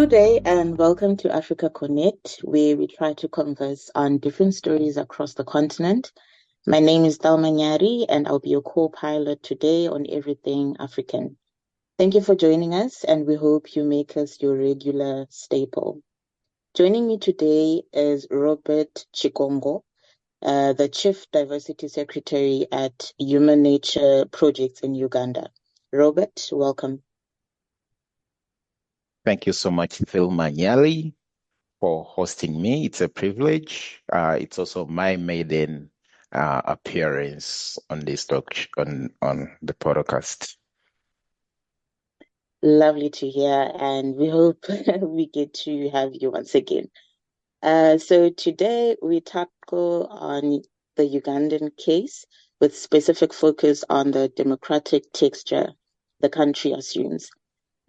Good day and welcome to Africa Connect, where we try to converse on different stories across the continent. My name is Dalma Nyari and I'll be your co-pilot today on Everything African. Thank you for joining us and we hope you make us your regular staple. Joining me today is Robert Kigongo, the Chief Diversity Secretary at Human Nature Projects in Uganda. Robert, welcome. Thank you so much, Phil Manyali, for hosting me. It's a privilege. It's also my maiden appearance on this on the podcast. Lovely to hear, and we hope we get to have you once again. So today we tackle on the Ugandan case with specific focus on the democratic texture the country assumes.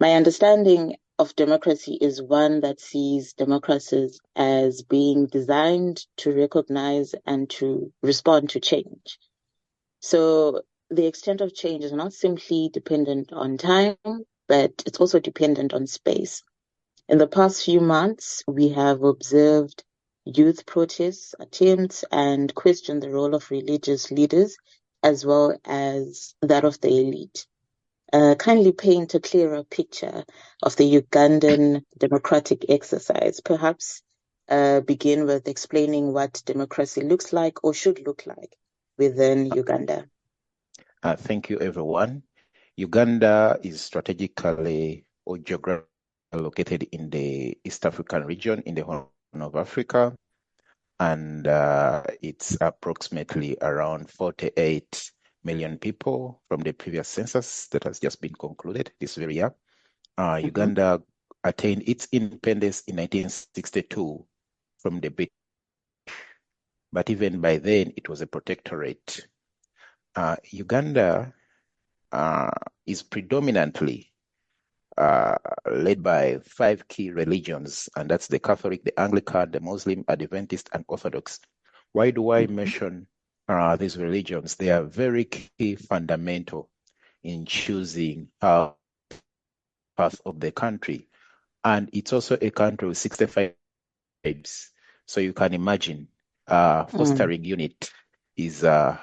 My understanding of democracy is one that sees democracies as being designed to recognize and to respond to change. So the extent of change is not simply dependent on time, but it's also dependent on space. In the past few months, we have observed youth protests, attempts, and questioned the role of religious leaders as well as that of the elite. Kindly paint a clearer picture of the Ugandan democratic exercise. Perhaps begin with explaining what democracy looks like or should look like within Uganda. Thank you, everyone. Uganda is strategically or geographically located in the East African region in the Horn of Africa, and it's approximately around 48 million people from the previous census that has just been concluded this very year. Uganda attained its independence in 1962 from the British, but even by then it was a protectorate. Uganda is predominantly led by 5 key religions, and that's the Catholic, the Anglican, the Muslim, Adventist, and Orthodox. Why do I mention these religions? They are very key, fundamental in choosing path of the country. And it's also a country with 65 tribes. So you can imagine fostering unit is a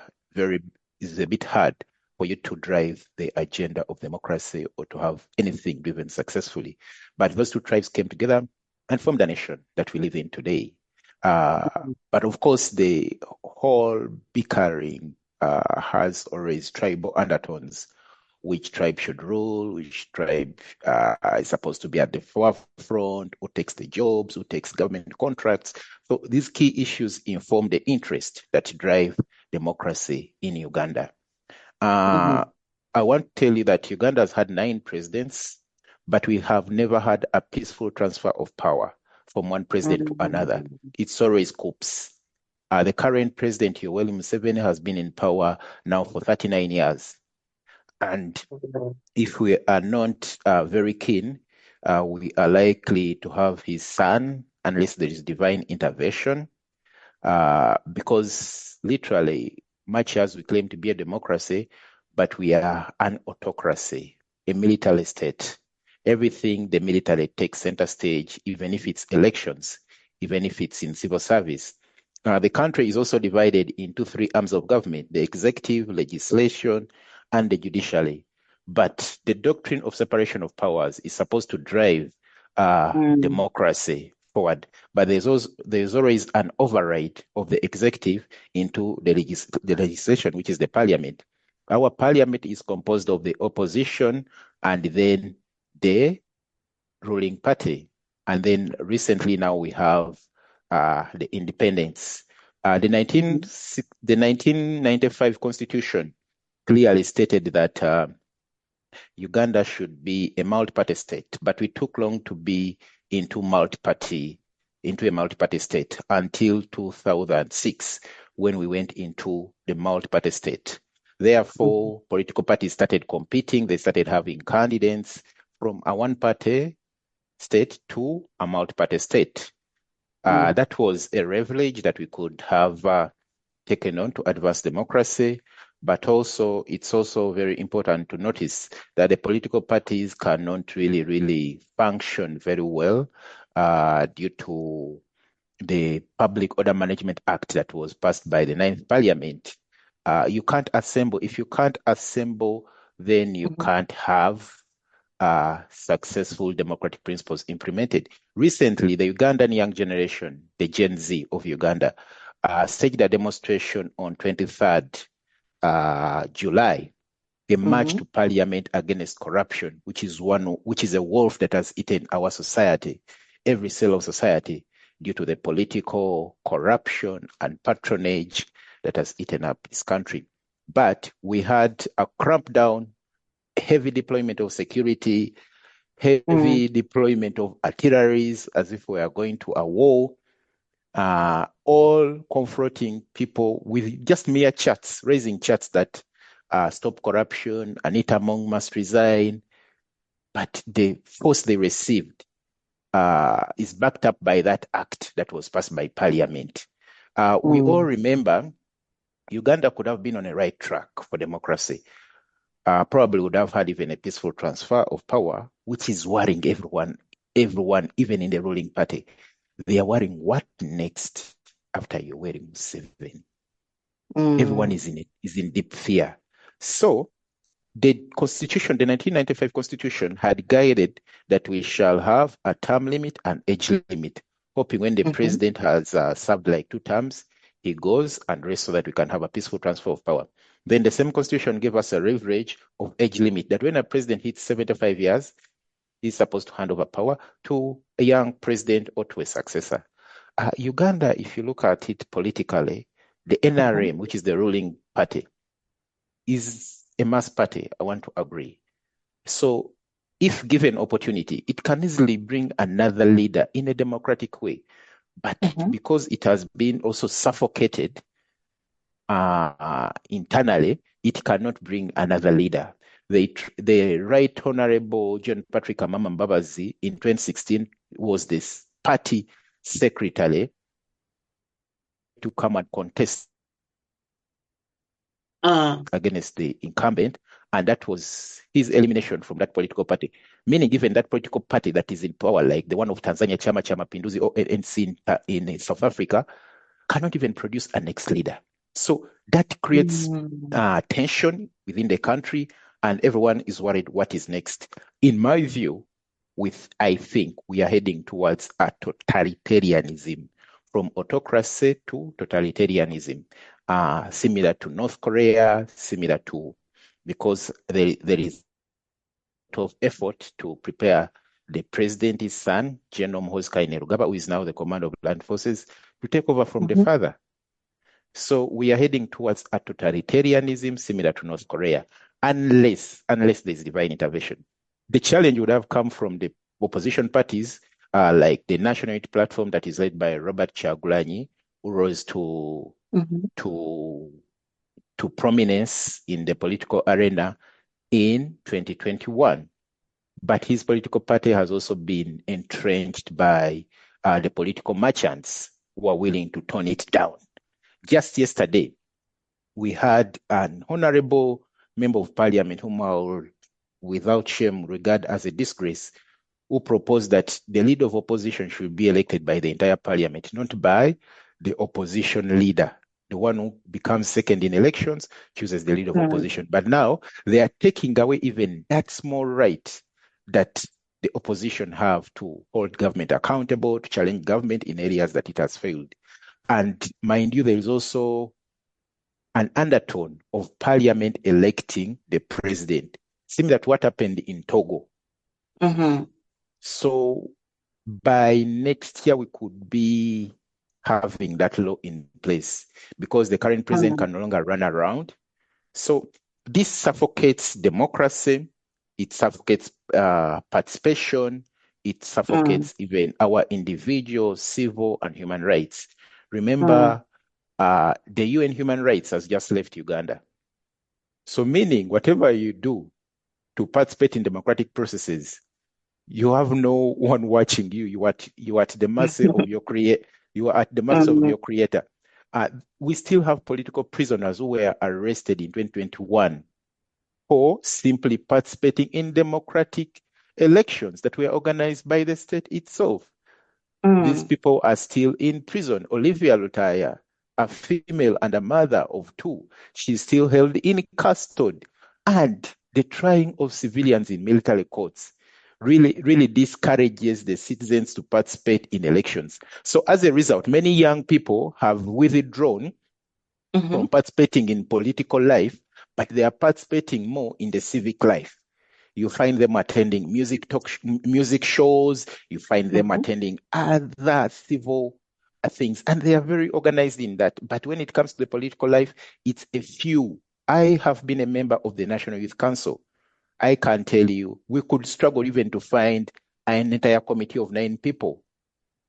bit hard for you to drive the agenda of democracy or to have anything driven successfully. But those 2 tribes came together and formed a nation that we live in today. But of course, the whole bickering has always tribal undertones. Which tribe should rule, which tribe is supposed to be at the forefront, who takes the jobs, who takes government contracts. So these key issues inform the interest that drive democracy in Uganda. I want to tell you that Uganda has had 9 presidents, but we have never had a peaceful transfer of power from one president to another. It's always coups. The current president, Yoweri Museveni, has been in power now for 39 years. And if we are not very keen, we are likely to have his son, unless there is divine intervention, because literally, much as we claim to be a democracy, but we are an autocracy, a military state. Everything the military takes center stage, even if it's elections, even if it's in civil service. The country is also divided into 3 arms of government: the executive, legislation, and the judiciary. But the doctrine of separation of powers is supposed to drive democracy forward. But there's always an override of the executive into the legislation, which is the parliament. Our parliament is composed of the opposition and then the ruling party. And then recently now we have the independents. The 1995 constitution clearly stated that Uganda should be a multi-party state, but we took long to be into a multi-party state until 2006, when we went into the multi-party state. Therefore, political parties started competing. They started having candidates from a one-party state to a multi-party state. That was a privilege that we could have taken on to advance democracy. but also it's also very important to notice that the political parties cannot really function very well due to the Public Order Management Act that was passed by the Ninth Parliament. You can't assemble. If you can't assemble, then you Mm-hmm. can't have successful democratic principles implemented. Recently, the Ugandan young generation, the Gen Z of Uganda, staged a demonstration on 23rd July, a march Mm-hmm. to parliament against corruption, which is a wolf that has eaten our society, every cell of society, due to the political corruption and patronage that has eaten up this country. But we had a crampdown, heavy deployment of security, Mm-hmm. heavy deployment of artilleries as if we are going to a war, all confronting people with just mere chats, raising chats that stop corruption, Anita Mong must resign. But the force they received is backed up by that act that was passed by parliament. We all remember Uganda could have been on a right track for democracy. Probably would have had even a peaceful transfer of power, which is worrying everyone, even in the ruling party. They are worrying what next after you're wearing Museveni. Everyone Mm-hmm. is in deep fear. So the constitution, the 1995 constitution, had guided that we shall have a term limit and age limit, hoping when the Mm-hmm. president has served like 2 terms, he goes and rests so that we can have a peaceful transfer of power. Then the same constitution gave us a leverage of age limit that when a president hits 75 years, he's supposed to hand over power to a young president or to a successor. Uganda, if you look at it politically, the Mm-hmm. NRM, which is the ruling party, is a mass party. I want to agree. So, if given opportunity, it can easily bring another leader in a democratic way. But Mm-hmm. because it has been also suffocated internally, it cannot bring another leader. The Right Honorable John Patrick Amama Mbabazi in 2016 was this party secretary to come and contest Ah. against the incumbent, and that was his elimination from that political party. Meaning, given that political party that is in power, like the one of Tanzania, Chama cha Mapinduzi, or ANC in South Africa, cannot even produce an ex-leader. So that creates Mm-hmm. tension within the country, and everyone is worried what is next. In my view, I think we are heading towards a totalitarianism, from autocracy to totalitarianism, similar to North Korea, because there is a lot of effort to prepare the president, his son, General Muhoozi Kainerugaba, who is now the commander of land forces, to take over from the Mm-hmm. father. So we are heading towards a totalitarianism similar to North Korea, unless there's divine intervention. The challenge would have come from the opposition parties, like the National Unity Platform that is led by Robert Chagulanyi, who rose Mm-hmm. to prominence in the political arena in 2021. But his political party has also been entrenched by the political merchants who are willing to tone it down. Just yesterday, we had an honorable member of parliament whom I will, without shame, regard as a disgrace, who proposed that the leader of opposition should be elected by the entire parliament, not by the opposition leader. The one who becomes second in elections chooses the leader of opposition. But now they are taking away even that small right that the opposition have to hold government accountable, to challenge government in areas that it has failed. And mind you, there is also an undertone of parliament electing the president, similar to what happened in Togo. Mm-hmm. So by next year, we could be having that law in place because the current president Mm-hmm. can no longer run around. So this suffocates democracy, it suffocates participation, it suffocates even our individual, civil, and human rights. Mm-hmm. Remember, the UN human rights has just left Uganda. So meaning whatever you do to participate in democratic processes, you have no one watching you. You are at the mercy of your creator. You are at the mercy of your creator. Uh, we still have political prisoners who were arrested in 2021 for simply participating in democratic elections that were organized by the state itself. These Mm. people are still in prison. Olivia Lutaya, a female and a mother of two, she's still held in custody. And the trying of civilians in military courts really discourages the citizens to participate in elections. So as a result, many young people have withdrawn Mm-hmm. from participating in political life, but they are participating more in the civic life. You find them attending music shows. You find them Mm-hmm. attending other civil things, and they are very organized in that. But when it comes to the political life, it's a few. I have been a member of the National Youth Council. I can tell you, we could struggle even to find an entire committee of 9 people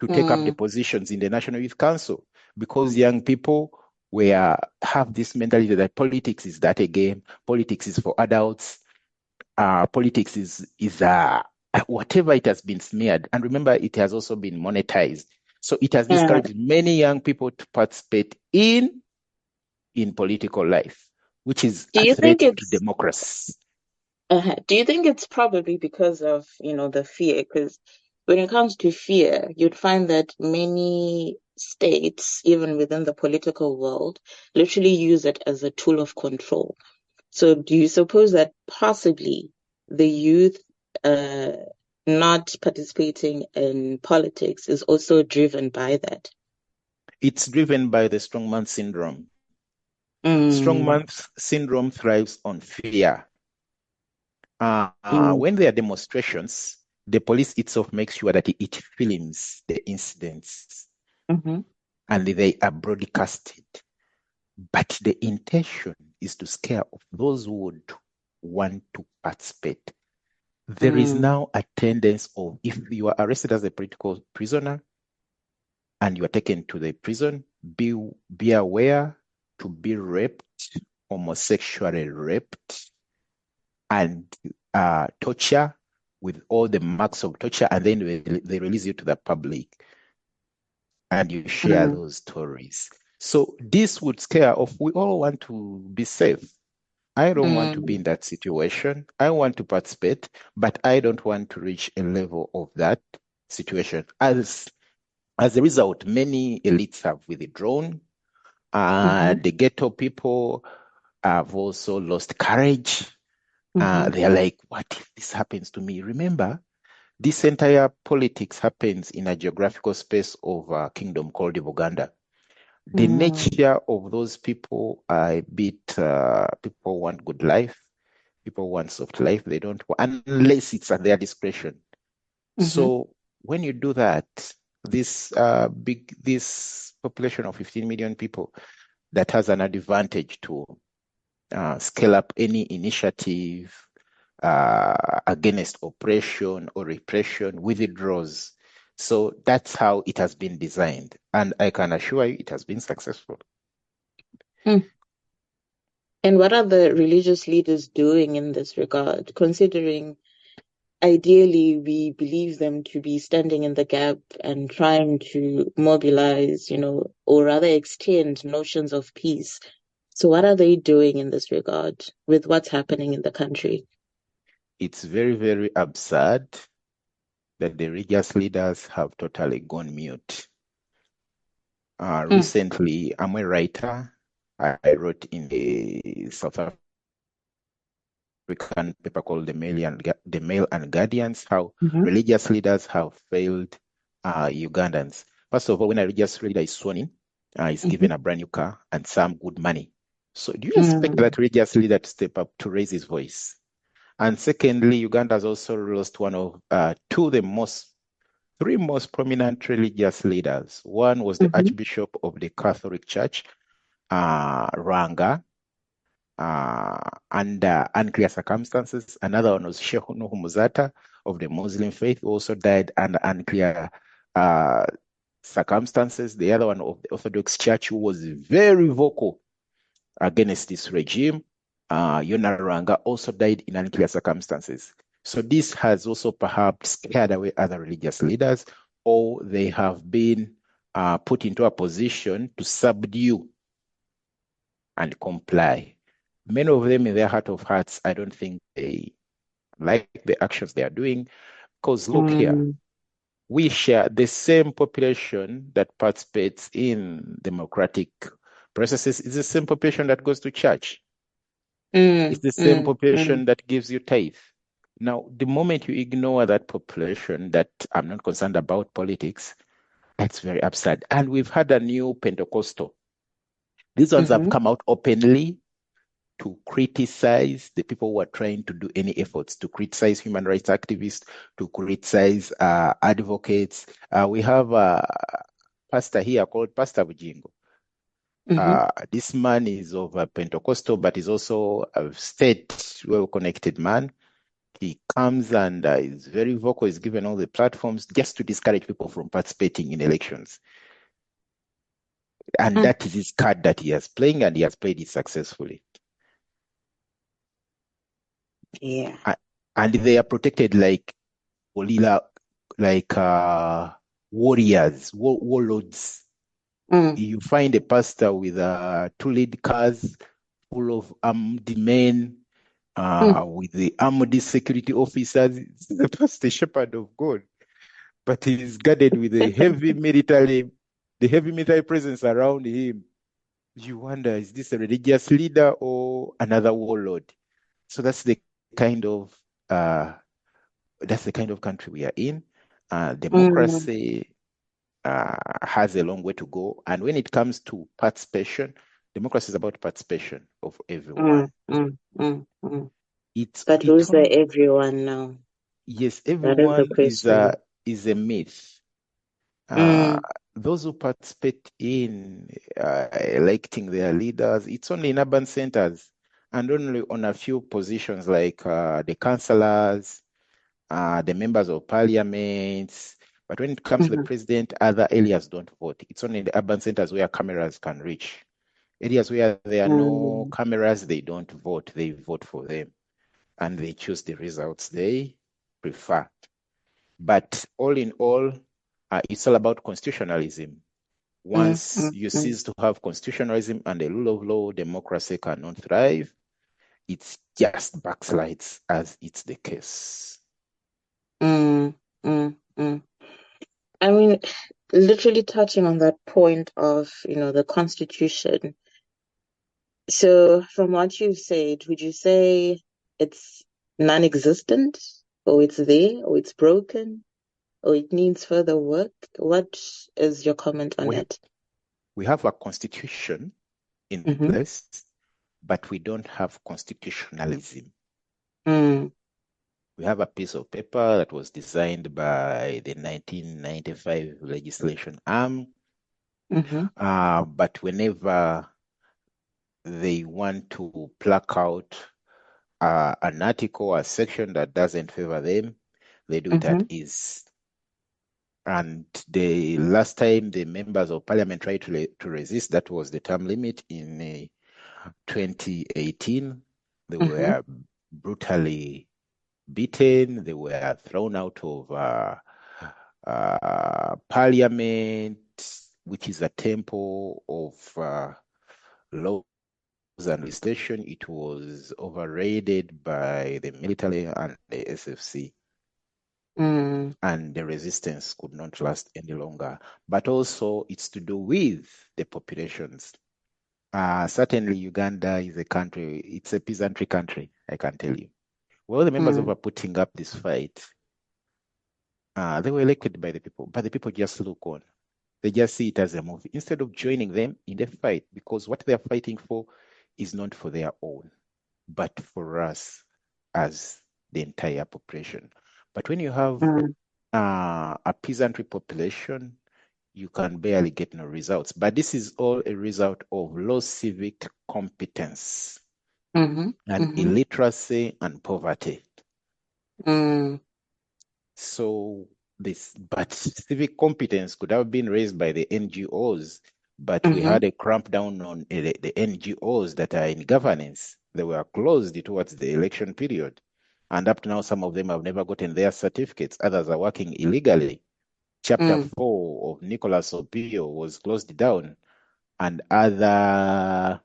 to take up the Mm. positions in the National Youth Council because young people were have this mentality that politics is that a game, politics is for adults, politics is whatever it has been smeared. And remember, it has also been monetized. So it has Yeah. discouraged many young people to participate in political life, which is Do a you think threat to it's democracy. do you think it's probably because of, the fear? Because when it comes to fear, you'd find that many states, even within the political world, literally use it as a tool of control. So do you suppose that possibly the youth uh, not participating in politics is also driven by that? It's driven by the strongman syndrome. Mm, Strongman syndrome thrives on fear. mm, When there are demonstrations, the police itself makes sure that it films the incidents mm-hmm, and they are broadcasted. But the intention is to scare off those who would want to participate. There is mm, now a tendency of if you are arrested as a political prisoner and you are taken to the prison, be aware to be raped, homosexually raped, and torture with all the marks of torture, and then they release you to the public and you share mm, those stories. So this would scare off. We all want to be safe. I don't want to be mm, in that situation. I want to participate, but I don't want to reach a level of that situation. As a result, many elites have withdrawn. mm-hmm, The ghetto people have also lost courage. mm-hmm, They are like, what if this happens to me? Remember, this entire politics happens in a geographical space of a kingdom called Uganda. The mm, nature of those people are a bit, people want good life. People want soft life. They don't want, unless it's at their discretion. mm-hmm, So when you do that, this population of 15 million people that has an advantage to scale up any initiative against oppression or repression withdraws. So that's how it has been designed. And I can assure you it has been successful. mm. And what are the religious leaders doing in this regard, considering ideally we believe them to be standing in the gap and trying to mobilize, or rather extend notions of peace? So what are they doing in this regard with what's happening in the country? It's very, very absurd that the religious leaders have totally gone mute. Mm, Recently, I'm a writer. I wrote in a South African paper called The Mail and Guardians, how mhm, religious leaders have failed Ugandans. First of all, when a religious leader is sworn in, is mhm, given a brand new car and some good money. So do you expect mm, that religious leader to step up to raise his voice? And secondly, Uganda has also lost one of three most prominent religious leaders. One was the mhm, Archbishop of the Catholic Church, Ranga, under unclear circumstances. Another one was Sheikh Nuhu Muzata of the Muslim faith, who also died under unclear uh, circumstances. The other one of the Orthodox Church, who was very vocal against this regime, Yona Ranga, also died in unclear circumstances. So this has also perhaps scared away other religious leaders, or they have been put into a position to subdue and comply. Many of them, in their heart of hearts, I don't think they like the actions they are doing. Because look here, Mm, we share the same population that participates in democratic processes. It's the same population that goes to church. It's the same mm. population that gives you tithe. Now, the moment you ignore that population, that I'm not concerned about politics, that's very absurd. And we've had a new Pentecostal. These ones have Mm-hmm. come out openly to criticize the people who are trying to do any efforts to criticize human rights activists, to criticize advocates. We have a pastor here called Pastor Bujingo. Mm-hmm. This man is of a Pentecostal, but is also a state well-connected man. He comes and is very vocal, is given all the platforms just to discourage people from participating in elections. And Mm. that is his card that he has playing, and he has played it successfully. Yeah. And they are protected like gorilla, like warriors, warlords. Mm. You find a pastor with two lead cars full of armed men, Mm. with the armed security officers. It's the pastor, shepherd of God, but he's guarded with the heavy military presence around him. You wonder, is this a religious leader or another warlord? So kind of uh, that's the kind of country we are in. Mm. Democracy has a long way to go. And when it comes to participation, democracy is about participation of everyone. Mm. It's But it who's the only everyone now? Yes, That is the everyone question. is a myth. Uh, Mm. those who participate in electing their leaders, it's only in urban centers and only on a few positions like the councillors, the members of parliament. But when it comes to the Mm-hmm. president, other areas don't vote. It's only in the urban centers where cameras can reach. Areas where there are no Mm. cameras, they don't vote. They vote for them and they choose the results they prefer. But all in all, it's all about constitutionalism. Mm. Once Mm. you Mm. cease to have constitutionalism and the rule of law, democracy cannot thrive. It's just backslides as it's the case. Mm. Mm. I mean, literally touching on that point of, the Constitution. So, from what you've said, would you say it's non-existent, or it's there, or it's broken, or it needs further work? What is your comment on We, it? we have a constitution in Mm-hmm. place, but we don't have constitutionalism. Mm. We have a piece of paper that was designed by the 1995 legislation arm, Mm-hmm. but whenever they want to pluck out an article, a section that doesn't favor them, they do it Mm-hmm. at ease. And the last time the members of parliament tried to resist, that was the term limit in 2018. They Mm-hmm. were brutally beaten. They were thrown out of parliament, which is a temple of laws and legislation. It was overraided by the military and the SFC, Mm. and the resistance could not last any longer. But also, it's to do with the populations. Certainly, Uganda is a country, it's a peasantry country, I can tell you. Well, the members who Mm. are putting up this fight, they were elected by the people, but the people just look on. They just see it as a movie instead of joining them in the fight, because what they're fighting for is not for their own, but for us as the entire population. But when you have Mm. a peasantry population, you can barely get no results. But this is all a result of low civic competence Mm-hmm. and Mm-hmm. illiteracy and poverty. Mm. So but civic competence could have been raised by the NGOs, but we Mm-hmm. had a crampdown on the NGOs that are in governance. They were closed towards the election period. And up to now, some of them have never gotten their certificates. Others are working illegally. Chapter mm, 4 of Nicholas Opio was closed down, and others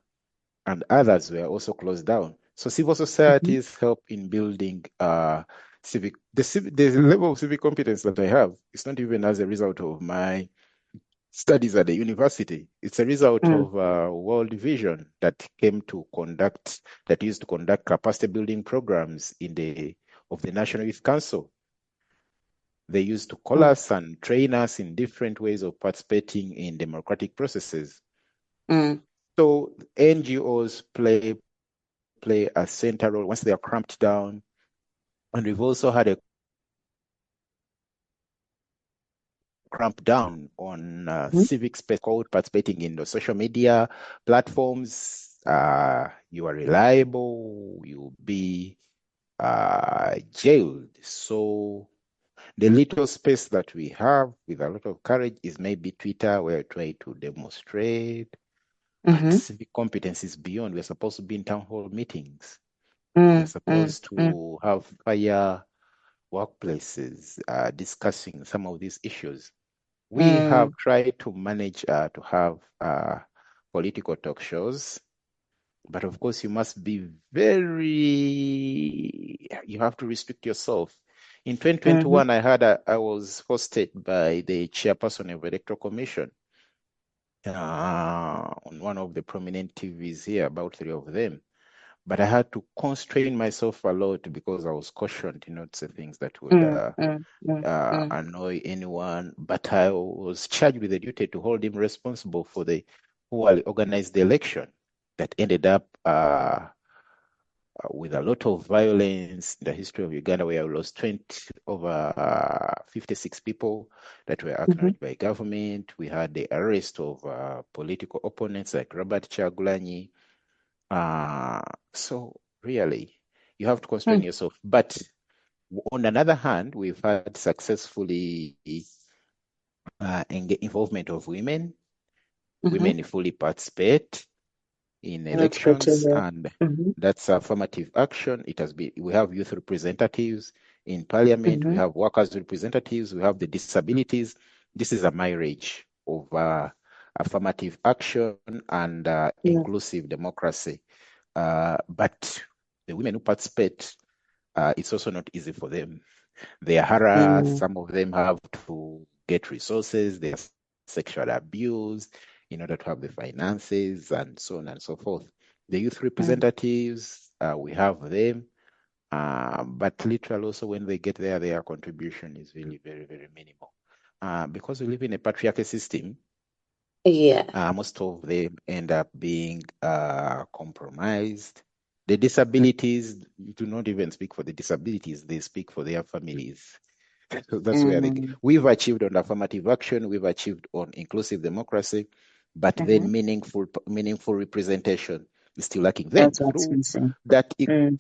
were also closed down. So civil mhm, societies help in building the level of civic competence that I have. It's not even as a result of my studies at the university. It's a result mm, of World Vision that used to conduct capacity building programs of the National Youth Council. They used to call mm, us and train us in different ways of participating in democratic processes. mm, So NGOs play a central role once they are cramped down. And we've also had a cramp down on mhm, civic space called participating in the social media platforms. You are reliable, you'll be jailed. So the little space that we have with a lot of courage is maybe Twitter, where we try to demonstrate. But mhm, civic competence is beyond. We're supposed to be in town hall meetings. We're mm, mm, supposed mm, to have fire workplaces discussing some of these issues. We have mm, tried to manage to have political talk shows, but of course you must be you have to restrict yourself. In mhm, 2021, I was hosted by the chairperson of Electoral Commission on one of the prominent TVs here, about 3 of them. But I had to constrain myself a lot because I was cautioned not to say things that would mm, mm, mm, mm, annoy anyone. But I was charged with the duty to hold him responsible for who organized the election that ended up with a lot of violence in the history of Uganda, where we lost over 56 people that were mhm, acknowledged by government. We had the arrest of political opponents like Robert Chagulanyi. So really, you have to constrain mm, yourself. But on another hand, we've had successfully involvement of women. mhm. Women fully participate in That's good to elections, hear. and Mhm, that's affirmative action. We have youth representatives in parliament, we mhm, have workers representatives, we have the disabilities. This is a marriage of affirmative action and yeah, inclusive democracy. But the women who participate, it's also not easy for them. They are harassed. mm, Some of them have to get resources. They are sexual abused in order to have the finances and so on and so forth. The youth mm, representatives, we have them. But literally also when they get there, their contribution is really very, very minimal. Because we live in a patriarchal system, yeah, most of them end up being compromised. The disabilities do not even speak for the disabilities, they speak for their families. So that's where mm, we've achieved on affirmative action, we've achieved on inclusive democracy, but then mhm. meaningful representation is still lacking. Then That's what's missing. that Mm,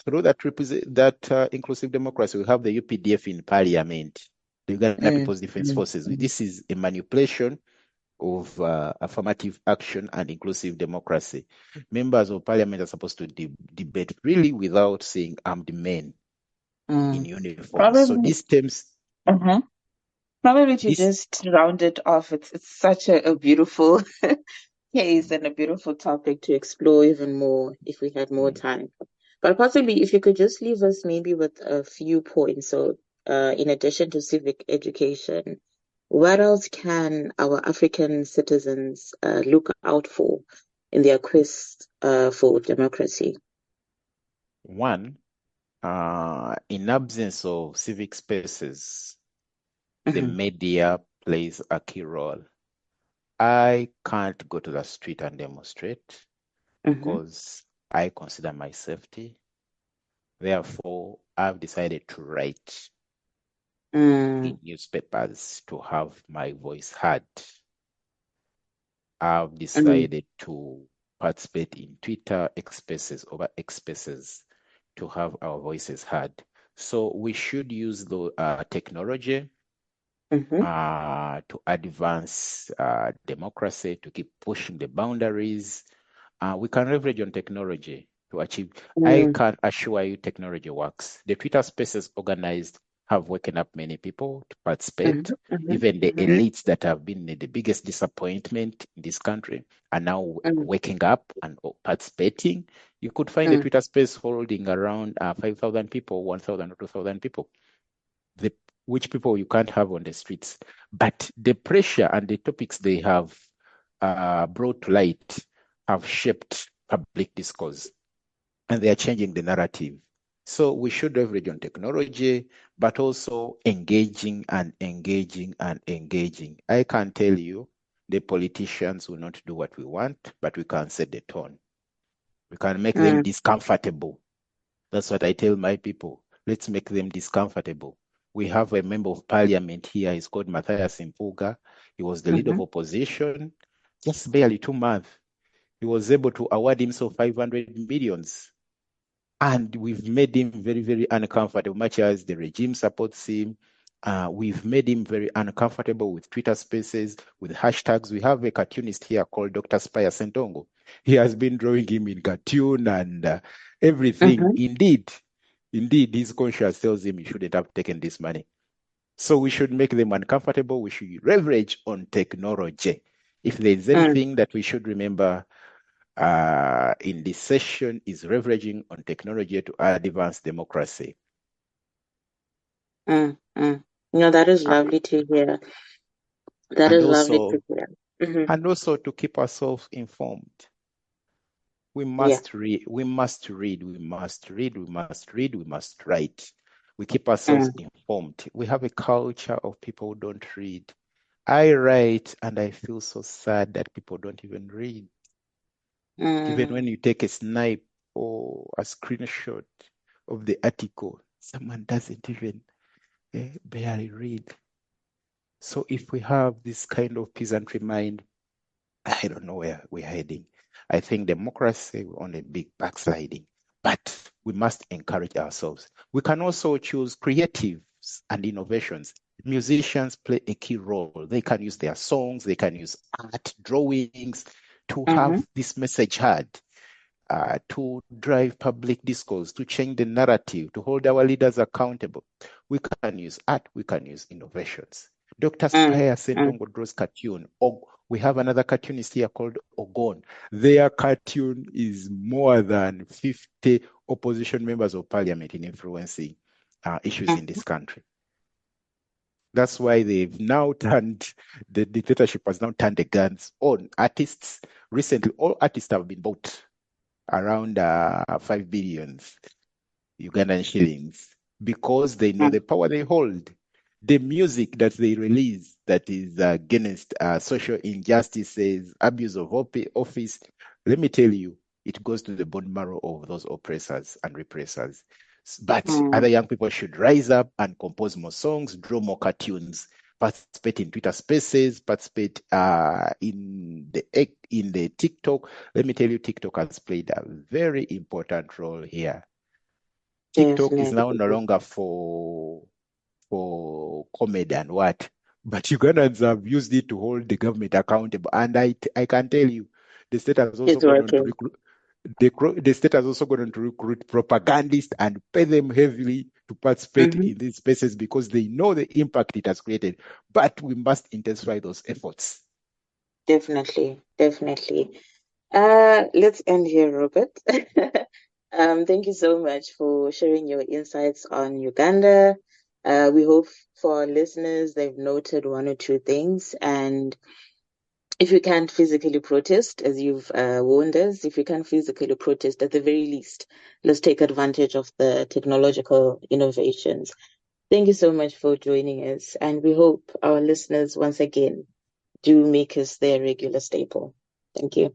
inclusive democracy, we have the UPDF in parliament, the Uganda mm, People's Defense mm, Forces. mm, This is a manipulation of affirmative action and inclusive democracy. Members of parliament are supposed to debate freely without seeing armed men in mm. uniform. So Probably, these terms, uh-huh. Probably to this just round it off, it's such a beautiful case and a beautiful topic to explore even more if we had more mm, time. But possibly, if you could just leave us maybe with a few points. So, in addition to civic education, what else can our African citizens look out for in their quest for democracy? one, in absence of civic spaces, the Hmm. media plays a key role. I can't go to the street and demonstrate Hmm. because I consider my safety. Therefore, I've decided to write Mm, in newspapers to have my voice heard. I've mm, decided to participate in Twitter Spaces over X Spaces to have our voices heard. So we should use the technology hmm. to advance democracy, to keep pushing the boundaries. We can leverage on technology to achieve. I Mm, can assure you technology works. The Twitter Spaces organized have woken up many people to participate. Mm-hmm. Even the Mm-hmm. elites that have been the biggest disappointment in this country are now Mm-hmm. waking up and participating. You could find a Mm-hmm. Twitter space holding around 5,000 people, 1,000 or 2,000 people, which people you can't have on the streets. But the pressure and the topics they have brought to light have shaped public discourse, and they are changing the narrative. So we should leverage on technology, but also engaging and engaging and engaging. I can tell you the politicians will not do what we want, but we can set the tone. We can make them discomfortable. That's what I tell my people. Let's make them discomfortable. We have a member of parliament here. He's called Matthias Impuga. He was the leader Mm-hmm. of opposition. Just barely 2 months. He was able to award himself 500 millions. And we've made him very, very uncomfortable, much as the regime supports him. We've made him very uncomfortable with Twitter spaces, with hashtags. We have a cartoonist here called Dr. Spire Sentongo. He has been drawing him in cartoon and everything. Mm-hmm. Indeed, his conscience tells him he shouldn't have taken this money. So we should make them uncomfortable. We should leverage on technology. If there's anything that we should remember in this session is leveraging on technology to advance democracy. No, that is Uh, lovely to hear. That and is lovely also to hear. Mm-hmm. and also to keep ourselves informed. We Yeah. must read, we must read, we must read, we must read, we must write. We keep ourselves informed. We have a culture of people who don't read. I write and I feel so sad that people don't even read. Even when you take a snipe or a screenshot of the article, someone doesn't even barely read. So if we have this kind of peasantry mind, I don't know where we're heading. I think democracy will only be backsliding, but we must encourage ourselves. We can also choose creatives and innovations. Musicians play a key role. They can use their songs, they can use art, drawings to have this message heard. To drive public discourse, to change the narrative, to hold our leaders accountable. We can use art, we can use innovations. Dr. Spire Sentongo draws cartoon. We have another cartoonist here called Ogon. Their cartoon is more than 50 opposition members of parliament in influencing issues in this country. That's why they've now turned, the dictatorship has now turned the guns on artists. Recently, all artists have been bought around 5 billion Ugandan shillings because they know the power they hold. The music that they release that is against social injustices, abuse of office, let me tell you, it goes to the bone marrow of those oppressors and repressors. But other young people should rise up and compose more songs, draw more cartoons, participate in Twitter Spaces, participate in the TikTok. Let me tell you, TikTok has played a very important role here. TikTok is now no longer for comedy and what, but Ugandans have used it to hold the government accountable. And I can tell you, the state has also gone on to recruit. The state has also gone on to recruit propagandists and pay them heavily to participate in these spaces because they know the impact it has created. But we must intensify those efforts. Definitely. Let's end here, Robert. Thank you so much for sharing your insights on Uganda. We hope for our listeners they've noted one or two things. And if you can't physically protest, as you've warned us, if you can't physically protest, at the very least, let's take advantage of the technological innovations. Thank you so much for joining us. And we hope our listeners, once again, do make us their regular staple. Thank you.